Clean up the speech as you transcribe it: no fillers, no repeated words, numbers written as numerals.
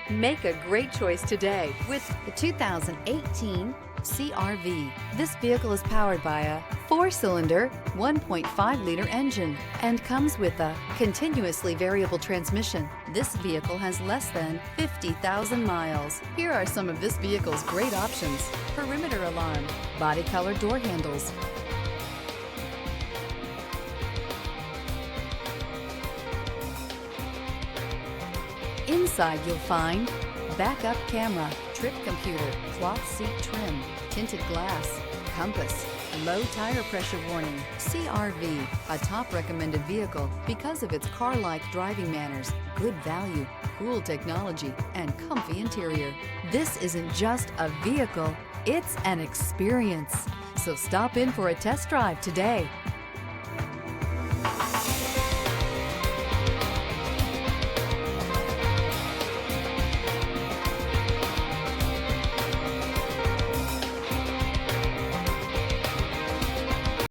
Make a great choice today with the 2018 CR-V. This vehicle is powered by a 4-cylinder, 1.5-liter engine and comes with a continuously variable transmission. This vehicle has less than 50,000 miles. Here are some of this vehicle's great options: perimeter alarm, body color door handles, inside you'll find backup camera, trip computer, cloth seat trim, tinted glass, compass, low tire pressure warning. CR-V, a top recommended vehicle because of its car-like driving manners, good value, cool technology, and comfy interior. This isn't just a vehicle, it's an experience. So stop in for a test drive today.